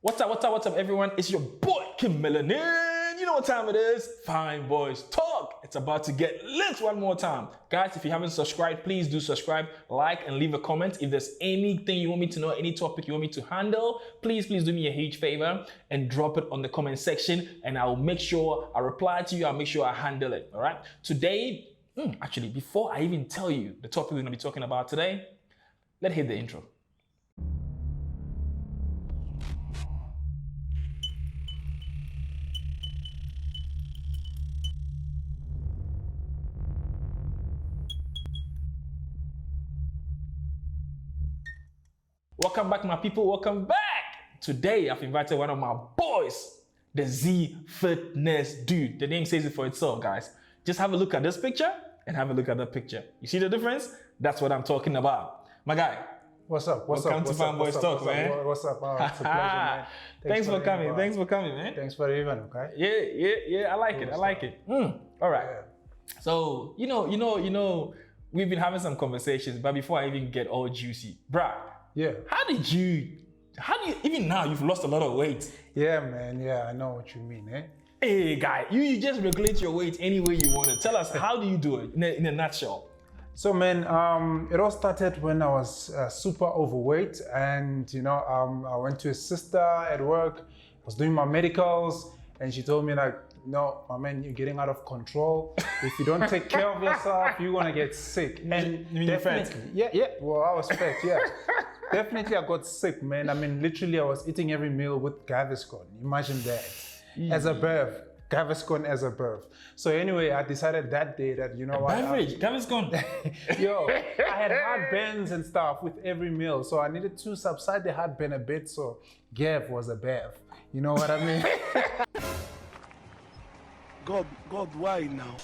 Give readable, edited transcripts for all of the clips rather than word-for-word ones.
What's up, everyone? It's your boy, Kim Melanin. You know what time it is? Fine Boys Talk. It's about to get lit one more time. Guys, if you haven't subscribed, please do subscribe, like, and leave a comment. If there's anything you want me to know, any topic you want me to handle, please do me a huge favor and drop it on the comment section, and I'll make sure I reply to you. I'll make sure I handle it, all right? Today, actually, before I even tell you the topic we're going to be talking about today, let's hit the intro. Welcome back, my people. Welcome back. Today, I've invited one of my boys, the Z Fitness dude. The name says it for itself, guys. Just have a look at this picture and have a look at that picture. You see the difference? That's what I'm talking about. My guy. What's up? Welcome to Fine Boys Talk, man. What's up? Oh, it's a pleasure, man. Thanks for coming. Thanks for coming, man. Thanks for the event, okay? Yeah. I like it. All right. Yeah. So, you know, we've been having some conversations, but before I even get all juicy, bruh. Yeah. How do you, even now, you've lost a lot of weight. Yeah, man. Yeah, I know what you mean, eh? Hey, guy, you just regulate your weight any way you want to. Tell us, how do you do it in a nutshell? So, man, it all started when I was super overweight, and, I went to a sister at work. I was doing my medicals, and she told me, like, no, my man, you're getting out of control. If you don't take care of yourself, you're gonna get sick. And definitely, yeah. Well, I was fat, yeah. Definitely, I got sick, man. I mean, literally, I was eating every meal with Gaviscon. Imagine that. As a birth, Gaviscon as a birth. So anyway, I decided that day that, you know what? Beverage, Gaviscon. Yo, I had heartburns and stuff with every meal. So I needed to subside the heartburn a bit. So Gav was a bath. You know what I mean? God, why now?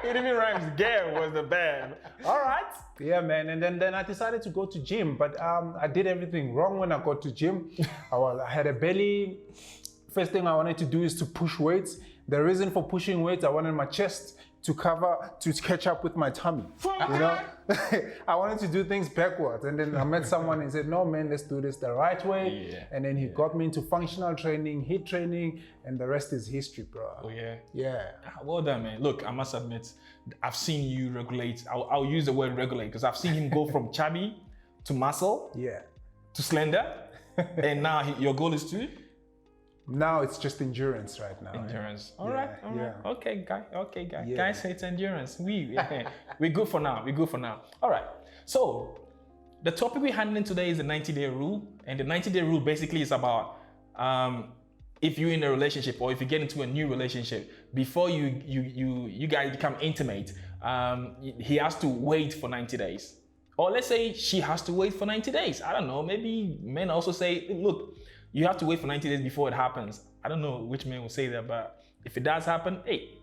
It even rhymes. Gav was the band. All right. Yeah, man. And then I decided to go to gym, but I did everything wrong when I got to gym. I had a belly. First thing I wanted to do is to push weights. The reason for pushing weights, I wanted my chest to catch up with my tummy. You know, I wanted to do things backwards. And then I met someone and said, no, man, let's do this the right way. Yeah. And then he got me into functional training, HIIT training, and the rest is history, bro. Oh, yeah? Yeah. Well done, man. Look, I must admit, I've seen you regulate. I'll use the word regulate because I've seen him go from chubby to muscle, Yeah. to slender, and now your goal is to? Now it's just endurance right now. Endurance. Yeah. All right. Yeah. Okay, guy. Yeah. Guys, it's endurance. We're good for now. All right. So the topic we're handling today is the 90-day rule, and the 90-day rule basically is about if you're in a relationship or if you get into a new relationship, before you guys become intimate, he has to wait for 90 days. Or let's say she has to wait for 90 days. I don't know. Maybe men also say, look, you have to wait for 90 days before it happens. I don't know which man will say that, but if it does happen, hey,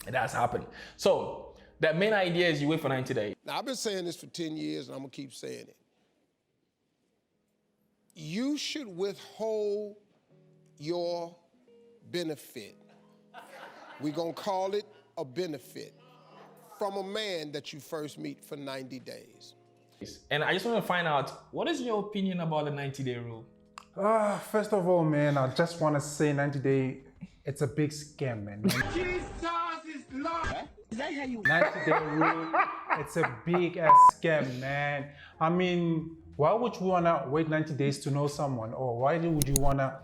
it does happen. So the main idea is you wait for 90 days. Now, I've been saying this for 10 years, and I'm going to keep saying it. You should withhold your benefit. We're going to call it a benefit from a man that you first meet for 90 days. And I just want to find out, what is your opinion about the 90-day rule? First of all, man, I just want to say 90-day, it's a big scam, man. Jesus is Lord. Is that how you 90-day rule, it's a big ass scam, man. I mean, why would you want to wait 90 days to know someone? Or why would you want to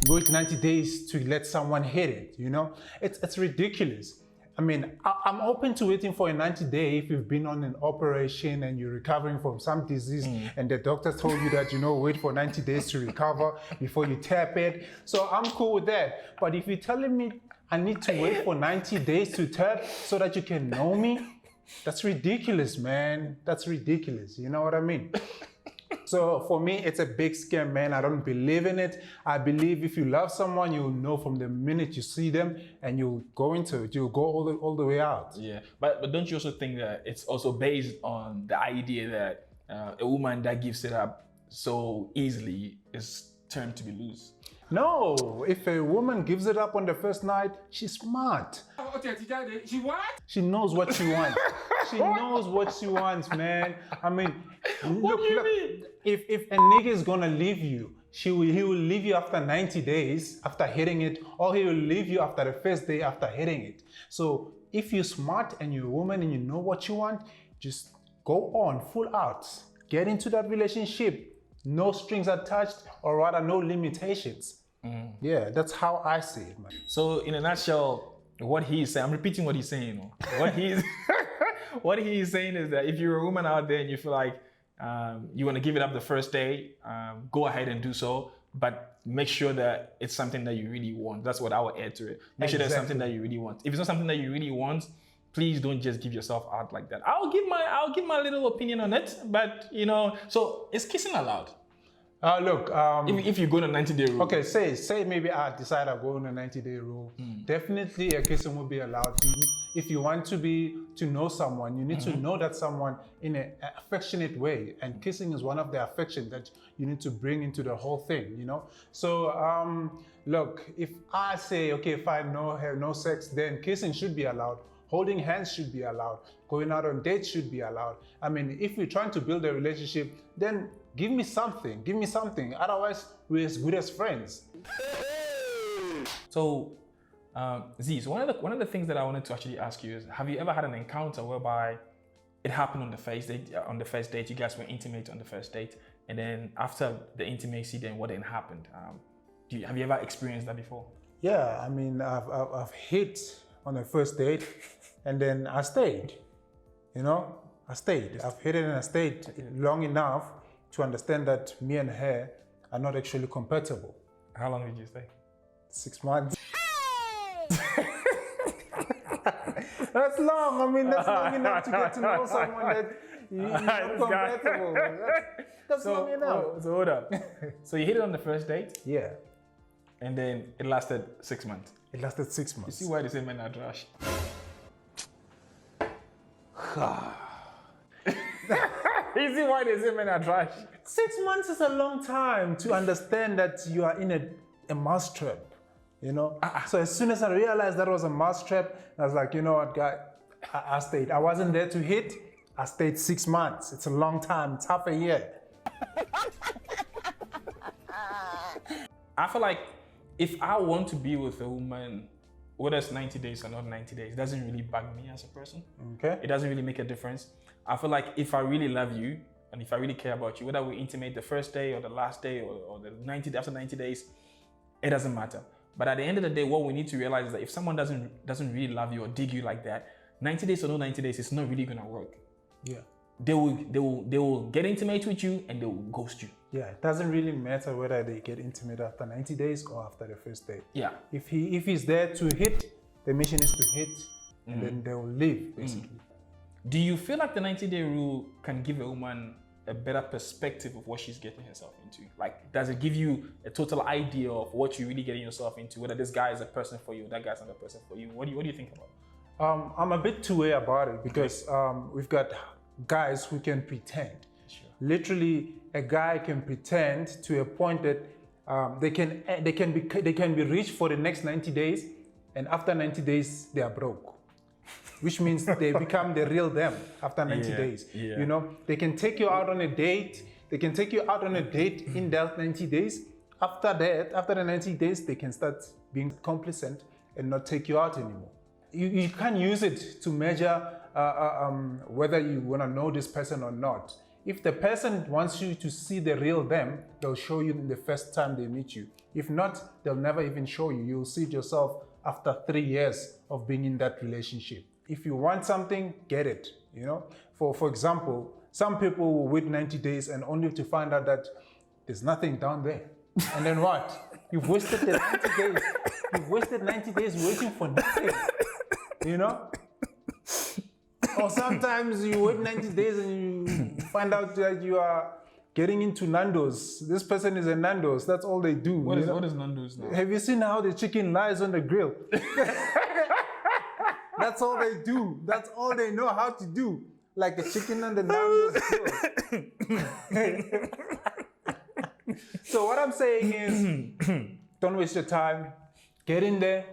wait 90 days to let someone hit it, you know? It's ridiculous. I mean, I'm open to waiting for a 90-day if you've been on an operation and you're recovering from some disease and the doctor told you that, wait for 90 days to recover before you tap it. So I'm cool with that. But if you're telling me I need to wait for 90 days to tap so that you can know me, that's ridiculous, man. That's ridiculous. You know what I mean? So for me, it's a big scam, man. I don't believe in it. I believe if you love someone, you'll know from the minute you see them and you'll go into it. You'll go all the way out. Yeah, but don't you also think that it's also based on the idea that a woman that gives it up so easily is termed to be loose? No, if a woman gives it up on the first night, she's smart. She what? She knows what she wants. She knows what she wants, man. I mean, What do you mean? If a nigga is gonna leave you, he will leave you after 90 days after hitting it, or he will leave you after the first day after hitting it. So if you're smart and you're a woman and you know what you want, just go on full out. Get into that relationship. No strings attached, or rather no limitations. Yeah, that's how I see it, man. So in a nutshell, what he's saying, I'm repeating what he's saying. You know? What he's what he's saying is that if you're a woman out there and you feel like you want to give it up the first day, go ahead and do so, but make sure that it's something that you really want. That's what I would add to it. Make sure that's something that you really want. If it's not something that you really want, please don't just give yourself out like that. I'll give my little opinion on it, but you know, so is kissing allowed? Look, if you go on a 90-day rule. Okay, say maybe I decide I'll go on a 90-day rule. Definitely a kissing will be allowed. If you want to know someone, you need to know that someone in an affectionate way, and kissing is one of the affection that you need to bring into the whole thing, you know? So, look, if I say, okay, fine, no sex, then kissing should be allowed. Holding hands should be allowed. Going out on dates should be allowed. I mean, if we're trying to build a relationship, then give me something. Give me something. Otherwise, we're as good as friends. So, Z, so one of the things that I wanted to actually ask you is, have you ever had an encounter whereby it happened on the first date? On the first date, you guys were intimate on the first date, and then after the intimacy, then what then happened? Have you ever experienced that before? Yeah, I mean, I've hit on the first date, and then I stayed. You know, I stayed. I've hit it and I stayed long enough to understand that me and her are not actually compatible. How long did you stay? 6 months. That's long. I mean, that's long enough to get to know someone that you're compatible. That's long enough. So hold up. So you hit it on the first date? Yeah. And then it lasted 6 months. It lasted 6 months. You see why they say men are trash? You see why they say men are trash? 6 months is a long time to understand that you are in a mousetrap, you know? So as soon as I realized that was a mousetrap, I was like, you know what, guy, I stayed. I wasn't there to hit. I stayed 6 months. It's a long time. It's half a year. I feel like if I want to be with a woman, whether it's 90 days or not 90 days, it doesn't really bug me as a person. Okay. It doesn't really make a difference. I feel like if I really love you and if I really care about you, whether we intimate the first day or the last day or the after 90 days, it doesn't matter. But at the end of the day, what we need to realize is that if someone doesn't really love you or dig you like that, 90 days or no 90 days, it's not really gonna work. Yeah. They will get intimate with you and they will ghost you. Yeah, it doesn't really matter whether they get intimate after 90 days or after the first date. Yeah. If he's there to hit, the mission is to hit, and then they will leave, basically. Do you feel like the 90-day rule can give a woman a better perspective of what she's getting herself into? Like, does it give you a total idea of what you're really getting yourself into, whether this guy is a person for you, that guy's not a person for you? What do you think about it? I'm a bit two-way about it because we've got guys who can pretend. Sure. Literally, a guy can pretend to a point that they can be rich for the next 90 days, and after 90 days they are broke, which means they become the real them after 90 days. Yeah. You know, they can take you out on a date. They can take you out on a date in that 90 days. After that, after the 90 days, they can start being complacent and not take you out anymore. You can't use it to measure whether you want to know this person or not. If the person wants you to see the real them, they'll show you the first time they meet you. If not, they'll never even show you. You'll see it yourself after 3 years of being in that relationship. If you want something, get it. You know, for example, some people will wait 90 days and only to find out that there's nothing down there. And then what? You've wasted the 90 days. You've wasted 90 days waiting for nothing. You know? Or sometimes you wait 90 days and you find out that you are getting into Nando's. This person is a Nando's. That's all they do. What is Nando's now? Have you seen how the chicken lies on the grill? That's all they do. That's all they know how to do. Like the chicken on the Nando's grill. So what I'm saying is, don't waste your time. Get in there.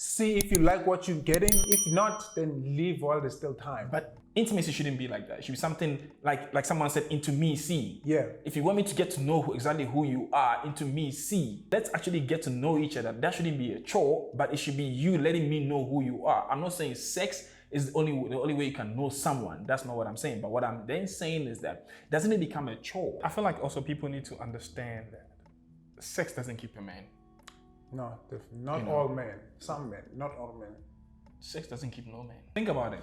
See if you like what you're getting. If not, then leave while there's still time. But intimacy shouldn't be like that. It should be something like someone said, into me, see. Yeah. If you want me to get to know exactly who you are, into me, see. Let's actually get to know each other. That shouldn't be a chore, but it should be you letting me know who you are. I'm not saying sex is the only way you can know someone. That's not what I'm saying. But what I'm then saying is that doesn't it become a chore? I feel like also people need to understand that sex doesn't keep a man. No, not all men. Some men, not all men. Sex doesn't keep no man. Think about it.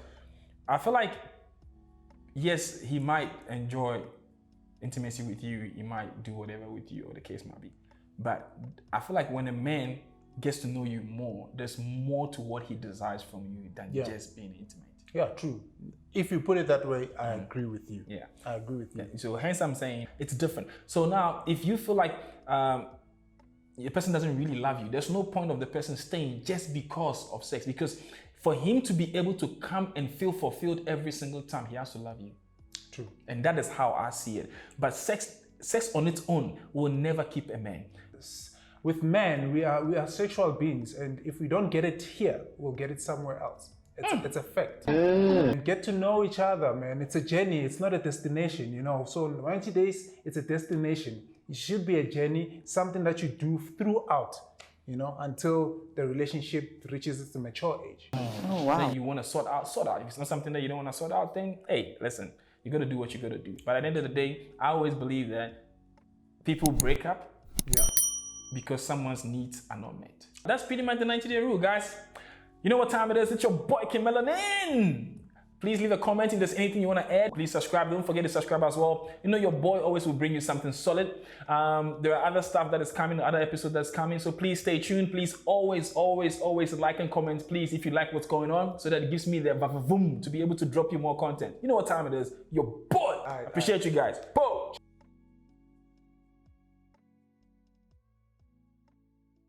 I feel like, yes, he might enjoy intimacy with you. He might do whatever with you, or the case might be. But I feel like when a man gets to know you more, there's more to what he desires from you than just being intimate. Yeah, true. If you put it that way, I agree with you. Yeah. I agree with you. Yeah. So hence I'm saying it's different. So now, if you feel like a person doesn't really love you, there's no point of the person staying just because of sex. Because for him to be able to come and feel fulfilled every single time, he has to love you. True. And that is how I see it. But sex on its own will never keep a man. With men, we are sexual beings, and if we don't get it here, we'll get it somewhere else. It's a fact. And get to know each other, man. It's a journey. It's not a destination, you know. So 90 days, it's a destination. It should be a journey, something that you do throughout, you know, until the relationship reaches its mature age. Oh, wow. Then you want to sort out. If it's not something that you don't want to sort out, then hey, listen, you got to do what you got to do. But at the end of the day, I always believe that people break up because someone's needs are not met. That's pretty much the 90-day rule, guys. You know what time it is? It's your boy Kim Melanin. Please leave a comment if there's anything you want to add. Please subscribe. Don't forget to subscribe as well. You know your boy always will bring you something solid. There are other stuff that is coming, other episodes that's coming. So please stay tuned. Please always like and comment, please, if you like what's going on, so that it gives me the vavavoom to be able to drop you more content. You know what time it is? Your boy. Appreciate you guys. Boom.